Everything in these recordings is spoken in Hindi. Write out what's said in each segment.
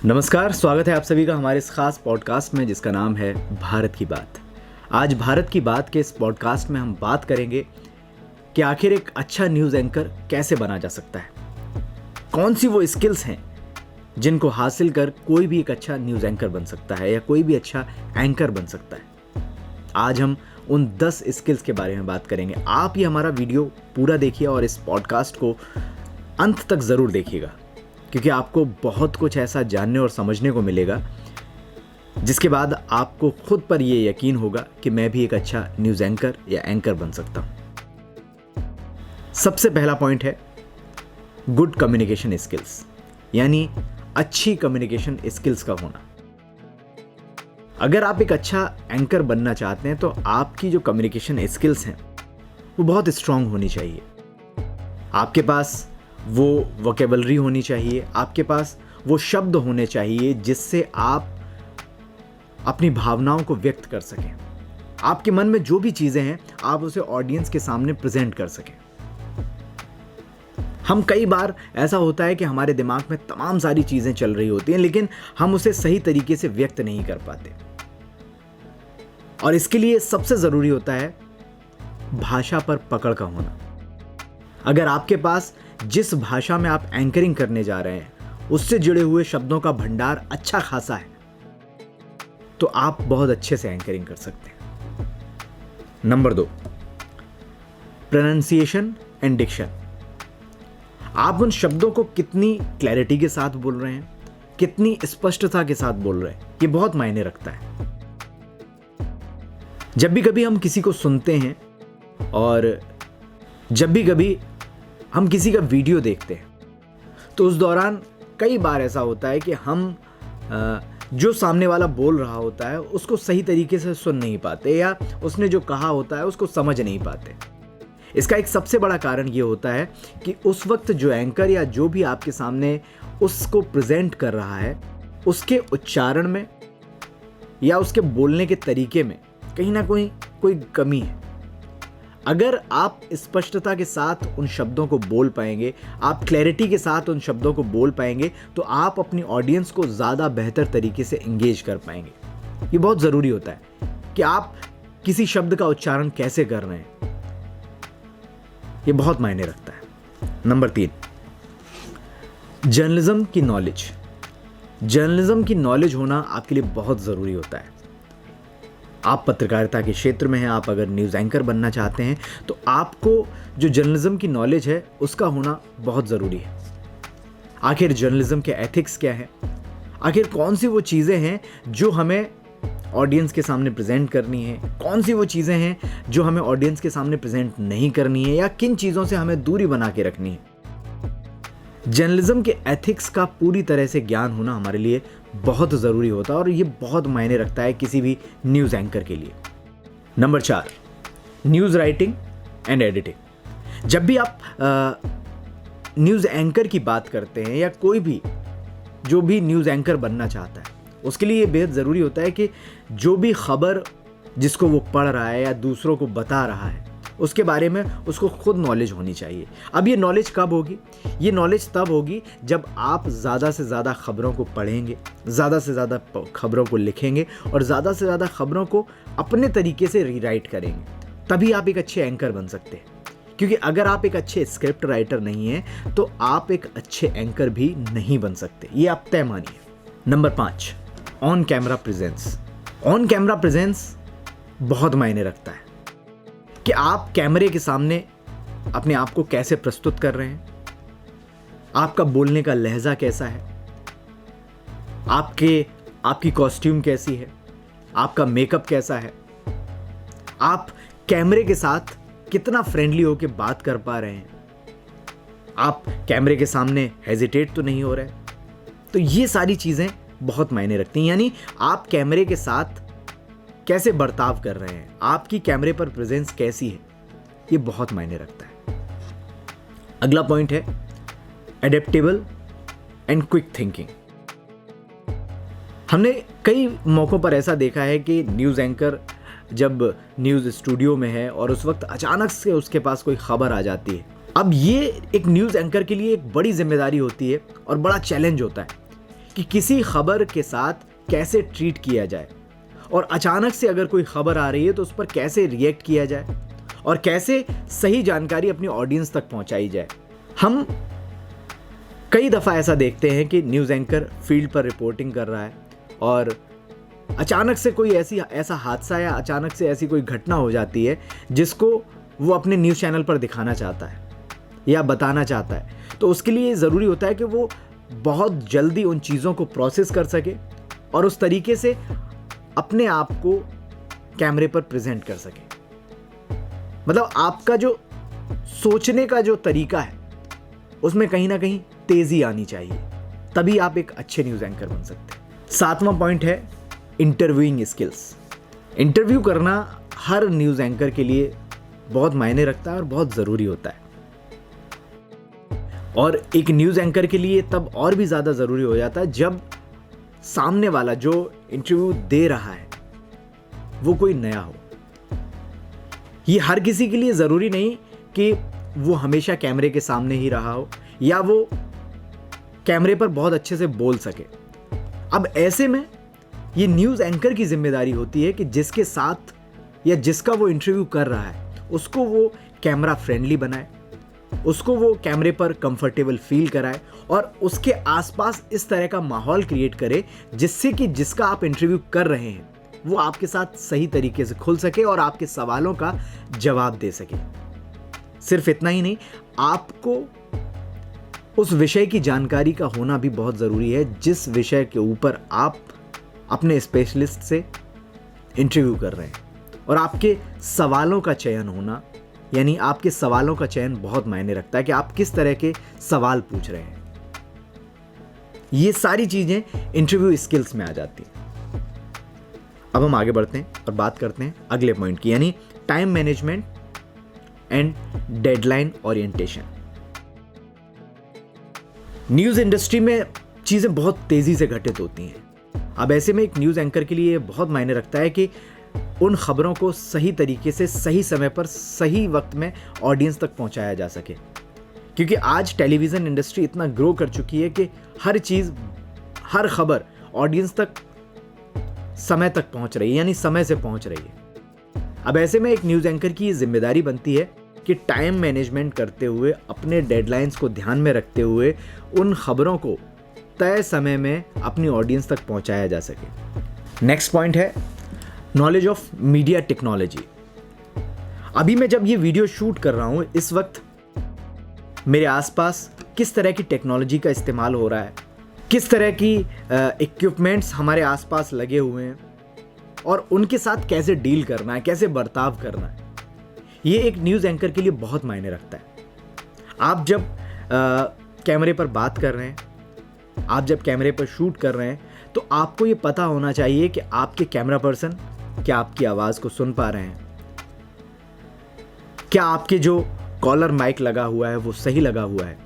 नमस्कार, स्वागत है आप सभी का हमारे इस खास पॉडकास्ट में जिसका नाम है भारत की बात। आज भारत की बात के इस पॉडकास्ट में हम बात करेंगे कि आखिर एक अच्छा न्यूज़ एंकर कैसे बना जा सकता है। कौन सी वो स्किल्स हैं जिनको हासिल कर कोई भी एक अच्छा न्यूज़ एंकर बन सकता है या कोई भी अच्छा एंकर बन सकता है। आज हम उन 10 स्किल्स के बारे में बात करेंगे। आप ये हमारा वीडियो पूरा देखिए और इस पॉडकास्ट को अंत तक ज़रूर देखिएगा, क्योंकि आपको बहुत कुछ ऐसा जानने और समझने को मिलेगा जिसके बाद आपको खुद पर यह यकीन होगा कि मैं भी एक अच्छा न्यूज़ एंकर या एंकर बन सकता हूं। सबसे पहला पॉइंट है गुड कम्युनिकेशन स्किल्स, यानी अच्छी कम्युनिकेशन स्किल्स का होना। अगर आप एक अच्छा एंकर बनना चाहते हैं तो आपकी जो कम्युनिकेशन स्किल्स हैं वो बहुत स्ट्रांग होनी चाहिए। आपके पास वो वोकेबलरी होनी चाहिए, आपके पास वो शब्द होने चाहिए जिससे आप अपनी भावनाओं को व्यक्त कर सकें। आपके मन में जो भी चीज़ें हैं आप उसे ऑडियंस के सामने प्रेजेंट कर सकें। हम कई बार ऐसा होता है कि हमारे दिमाग में तमाम सारी चीज़ें चल रही होती हैं, लेकिन हम उसे सही तरीके से व्यक्त नहीं कर पाते। और इसके लिए सबसे ज़रूरी होता है भाषा पर पकड़ का होना। अगर आपके पास जिस भाषा में आप एंकरिंग करने जा रहे हैं उससे जुड़े हुए शब्दों का भंडार अच्छा खासा है तो आप बहुत अच्छे से एंकरिंग कर सकते हैं। Number 2, pronunciation and diction. आप उन शब्दों को कितनी क्लैरिटी के साथ बोल रहे हैं, कितनी स्पष्टता के साथ बोल रहे हैं, ये बहुत मायने रखता है। जब भी कभी हम किसी को सुनते हैं और जब भी कभी हम किसी का वीडियो देखते हैं तो उस दौरान कई बार ऐसा होता है कि हम जो सामने वाला बोल रहा होता है उसको सही तरीके से सुन नहीं पाते या उसने जो कहा होता है उसको समझ नहीं पाते। इसका एक सबसे बड़ा कारण ये होता है कि उस वक्त जो एंकर या जो भी आपके सामने उसको प्रेजेंट कर रहा है उसके उच्चारण में या उसके बोलने के तरीके में कहीं ना कोई कमी है। अगर आप स्पष्टता के साथ उन शब्दों को बोल पाएंगे, आप क्लैरिटी के साथ उन शब्दों को बोल पाएंगे तो आप अपनी ऑडियंस को ज़्यादा बेहतर तरीके से एंगेज कर पाएंगे। ये बहुत ज़रूरी होता है कि आप किसी शब्द का उच्चारण कैसे कर रहे हैं, ये बहुत मायने रखता है। नंबर 3, जर्नलिज्म की नॉलेज। जर्नलिज्म की नॉलेज होना आपके लिए बहुत ज़रूरी होता है। आप पत्रकारिता के क्षेत्र में हैं, आप अगर न्यूज़ एंकर बनना चाहते हैं तो आपको जो जर्नलिज्म की नॉलेज है उसका होना बहुत ज़रूरी है। आखिर जर्नलिज्म के एथिक्स क्या है, आखिर कौन सी वो चीज़ें हैं जो हमें ऑडियंस के सामने प्रेजेंट करनी है, कौन सी वो चीज़ें हैं जो हमें ऑडियंस के सामने प्रेजेंट नहीं करनी है या किन चीज़ों से हमें दूरी बना के रखनी है। जर्नलिज्म के एथिक्स का पूरी तरह से ज्ञान होना हमारे लिए बहुत ज़रूरी होता है और ये बहुत मायने रखता है किसी भी न्यूज़ एंकर के लिए। Number 4, news writing and editing. जब भी आप न्यूज़ एंकर की बात करते हैं या कोई भी जो भी न्यूज़ एंकर बनना चाहता है उसके लिए ये बेहद ज़रूरी होता है कि जो भी खबर जिसको वो पढ़ रहा है या दूसरों को बता रहा है उसके बारे में उसको खुद नॉलेज होनी चाहिए। अब ये नॉलेज कब होगी? ये नॉलेज तब होगी जब आप ज़्यादा से ज़्यादा खबरों को पढ़ेंगे, ज़्यादा से ज़्यादा खबरों को लिखेंगे और ज़्यादा से ज़्यादा खबरों को अपने तरीके से रीराइट करेंगे, तभी आप एक अच्छे एंकर बन सकते हैं। क्योंकि अगर आप एक अच्छे स्क्रिप्ट राइटर नहीं हैं तो आप एक अच्छे एंकर भी नहीं बन सकते, ये आप तय मानिए। Number 5, on camera presence. On camera presence बहुत मायने रखता है कि आप कैमरे के सामने अपने आप को कैसे प्रस्तुत कर रहे हैं, आपका बोलने का लहजा कैसा है, आपकी कॉस्ट्यूम कैसी है, आपका मेकअप कैसा है, आप कैमरे के साथ कितना फ्रेंडली होकर बात कर पा रहे हैं, आप कैमरे के सामने हेजिटेट तो नहीं हो रहे। तो ये सारी चीज़ें बहुत मायने रखती हैं, यानी आप कैमरे के साथ कैसे बर्ताव कर रहे हैं, आपकी कैमरे पर प्रेजेंस कैसी है, ये बहुत मायने रखता है। अगला पॉइंट है एडेप्टेबल एंड क्विक थिंकिंग। हमने कई मौकों पर ऐसा देखा है कि न्यूज़ एंकर जब न्यूज़ स्टूडियो में है और उस वक्त अचानक से उसके पास कोई खबर आ जाती है अब ये एक न्यूज़ एंकर के लिए एक बड़ी जिम्मेदारी होती है और बड़ा चैलेंज होता है, कि किसी खबर के साथ कैसे ट्रीट किया जाए, और अचानक से अगर कोई खबर आ रही है तो उस पर कैसे रिएक्ट किया जाए और कैसे सही जानकारी अपनी ऑडियंस तक पहुंचाई जाए। हम कई दफ़ा ऐसा देखते हैं कि न्यूज़ एंकर फील्ड पर रिपोर्टिंग कर रहा है और अचानक से कोई ऐसा हादसा या अचानक से ऐसी कोई घटना हो जाती है जिसको वो अपने न्यूज़ चैनल पर दिखाना चाहता है या बताना चाहता है। तो उसके लिए ज़रूरी होता है कि वो बहुत जल्दी उन चीज़ों को प्रोसेस कर सके और उस तरीके से अपने आप को कैमरे पर प्रेजेंट कर सके। मतलब आपका जो सोचने का जो तरीका है उसमें कहीं ना कहीं तेज़ी आनी चाहिए, तभी आप एक अच्छे न्यूज़ एंकर बन सकते हैं। 7वां पॉइंट है इंटरव्यूइंग स्किल्स। इंटरव्यू करना हर न्यूज़ एंकर के लिए बहुत मायने रखता है और बहुत ज़रूरी होता है, और एक न्यूज़ एंकर के लिए तब और भी ज़्यादा ज़रूरी हो जाता है जब सामने वाला जो इंटरव्यू दे रहा है वो कोई नया हो। ये हर किसी के लिए ज़रूरी नहीं कि वो हमेशा कैमरे के सामने ही रहा हो या वो कैमरे पर बहुत अच्छे से बोल सके। अब ऐसे में ये न्यूज़ एंकर की जिम्मेदारी होती है कि जिसके साथ या जिसका वो इंटरव्यू कर रहा है उसको वो कैमरा फ्रेंडली बनाए, उसको वो कैमरे पर कंफर्टेबल फील कराए और उसके आसपास इस तरह का माहौल क्रिएट करे जिससे कि जिसका आप इंटरव्यू कर रहे हैं वो आपके साथ सही तरीके से खुल सके और आपके सवालों का जवाब दे सके। सिर्फ इतना ही नहीं, आपको उस विषय की जानकारी का होना भी बहुत ज़रूरी है जिस विषय के ऊपर आप अपने स्पेशलिस्ट से इंटरव्यू कर रहे हैं, और आपके सवालों का चयन होना, यानी आपके सवालों का चयन बहुत मायने रखता है कि आप किस तरह के सवाल पूछ रहे हैं। ये सारी चीज़ें इंटरव्यू स्किल्स में आ जाती हैं। अब हम आगे बढ़ते हैं और बात करते हैं अगले पॉइंट की, यानी time management and deadline orientation. News industry में चीज़ें बहुत तेज़ी से घटित होती हैं। अब ऐसे में एक न्यूज़ एंकर के लिए बहुत मायने रखता है कि उन खबरों को सही तरीके से सही समय पर सही वक्त में ऑडियंस तक पहुंचाया जा सके, क्योंकि आज टेलीविज़न इंडस्ट्री इतना ग्रो कर चुकी है कि हर चीज़, हर खबर ऑडियंस तक समय तक पहुंच रही है, यानी समय से पहुंच रही है। अब ऐसे में एक न्यूज़ एंकर की जिम्मेदारी बनती है कि टाइम मैनेजमेंट करते हुए, अपने डेडलाइंस को ध्यान में रखते हुए उन खबरों को तय समय में अपनी ऑडियंस तक पहुंचाया जा सके। नेक्स्ट पॉइंट है नॉलेज ऑफ मीडिया टेक्नोलॉजी। अभी मैं जब ये वीडियो शूट कर रहा हूं, इस वक्त मेरे आसपास किस तरह की टेक्नोलॉजी का इस्तेमाल हो रहा है, किस तरह की इक्विपमेंट्स हमारे आसपास लगे हुए हैं और उनके साथ कैसे डील करना है, कैसे बर्ताव करना है, ये एक न्यूज़ एंकर के लिए बहुत मायने रखता है। आप जब कैमरे पर बात कर रहे हैं, आप जब कैमरे पर शूट कर रहे हैं, तो आपको ये पता होना चाहिए कि आपके कैमरा पर्सन क्या आपकी आवाज़ को सुन पा रहे हैं, क्या आपके जो कॉलर माइक लगा हुआ है वो सही लगा हुआ है,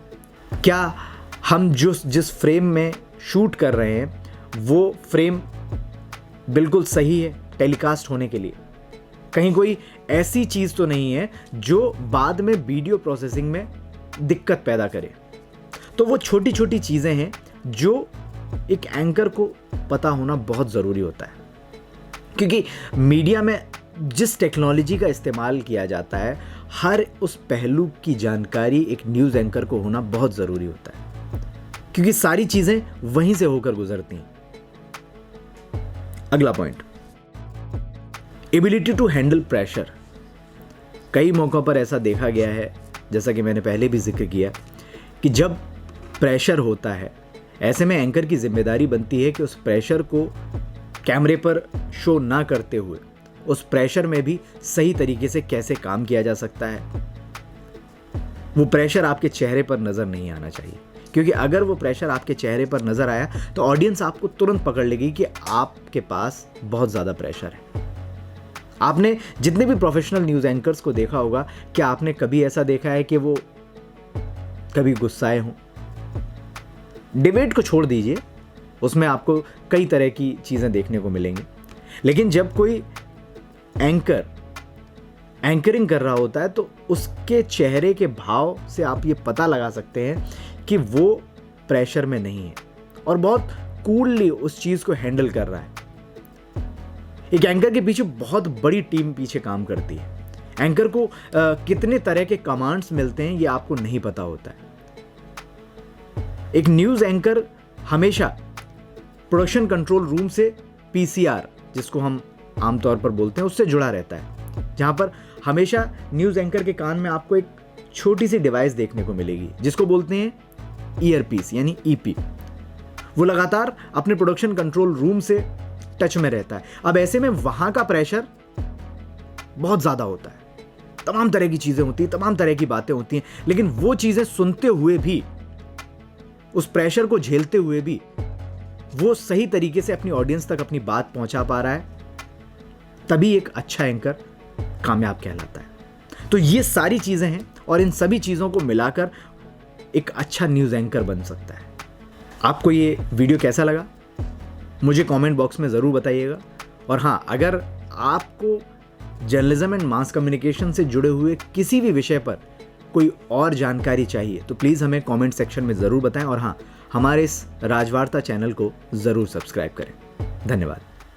क्या हम जिस फ्रेम में शूट कर रहे हैं वो फ्रेम बिल्कुल सही है टेलीकास्ट होने के लिए, कहीं कोई ऐसी चीज़ तो नहीं है जो बाद में वीडियो प्रोसेसिंग में दिक्कत पैदा करे। तो वो छोटी छोटी चीज़ें हैं जो एक एंकर को पता होना बहुत ज़रूरी होता है, क्योंकि मीडिया में जिस टेक्नोलॉजी का इस्तेमाल किया जाता है हर उस पहलू की जानकारी एक न्यूज़ एंकर को होना बहुत ज़रूरी होता है, क्योंकि सारी चीज़ें वहीं से होकर गुजरती हैं। अगला point, ability to handle pressure. कई मौक़ों पर ऐसा देखा गया है, जैसा कि मैंने पहले भी जिक्र किया, कि जब प्रेशर होता है ऐसे में एंकर की जिम्मेदारी बनती है कि उस प्रेशर को कैमरे पर शो ना करते हुए उस प्रेशर में भी सही तरीके से कैसे काम किया जा सकता है। वो प्रेशर आपके चेहरे पर नज़र नहीं आना चाहिए, क्योंकि अगर वो प्रेशर आपके चेहरे पर नज़र आया तो ऑडियंस आपको तुरंत पकड़ लेगी कि आपके पास बहुत ज़्यादा प्रेशर है। आपने जितने भी प्रोफेशनल न्यूज़ एंकर्स को देखा होगा, क्या आपने कभी ऐसा देखा है कि वो कभी गुस्साए हों? डिबेट को छोड़ दीजिए, उसमें आपको कई तरह की चीज़ें देखने को मिलेंगी, लेकिन जब कोई एंकर एंकरिंग कर रहा होता है तो उसके चेहरे के भाव से आप ये पता लगा सकते हैं कि वो प्रेशर में नहीं है और बहुत कूलली उस चीज को हैंडल कर रहा है। एक एंकर के पीछे बहुत बड़ी टीम पीछे काम करती है। एंकर को कितने तरह के कमांड्स मिलते हैं ये आपको नहीं पता होता है। एक न्यूज एंकर हमेशा प्रोडक्शन कंट्रोल रूम से पीसीआर, जिसको हम आमतौर पर बोलते हैं, उससे जुड़ा रहता है, जहां पर हमेशा न्यूज एंकर के कान में आपको एक छोटी सी डिवाइस देखने को मिलेगी जिसको बोलते हैं ईयरपीस यानी ईपी। वो लगातार अपने प्रोडक्शन कंट्रोल रूम से टच में रहता है। अब ऐसे में वहां का प्रेशर बहुत ज्यादा होता है, तमाम तरह की चीजें होती हैं, तमाम तरह की बातें होती हैं, लेकिन वो चीजें सुनते हुए भी, उस प्रेशर को झेलते हुए भी वो सही तरीके से अपनी ऑडियंस तक अपनी बात पहुंचा पा रहा है, तभी एक अच्छा एंकर कामयाब कहलाता है। तो ये सारी चीजें हैं और इन सभी चीजों को मिलाकर एक अच्छा न्यूज एंकर बन सकता है। आपको ये वीडियो कैसा लगा मुझे कमेंट बॉक्स में ज़रूर बताइएगा। और हाँ, अगर आपको जर्नलिज्म एंड मास कम्युनिकेशन से जुड़े हुए किसी भी विषय पर कोई और जानकारी चाहिए तो प्लीज़ हमें कमेंट सेक्शन में ज़रूर बताएं। और हाँ, हमारे इस राजवार्ता चैनल को ज़रूर सब्सक्राइब करें। धन्यवाद।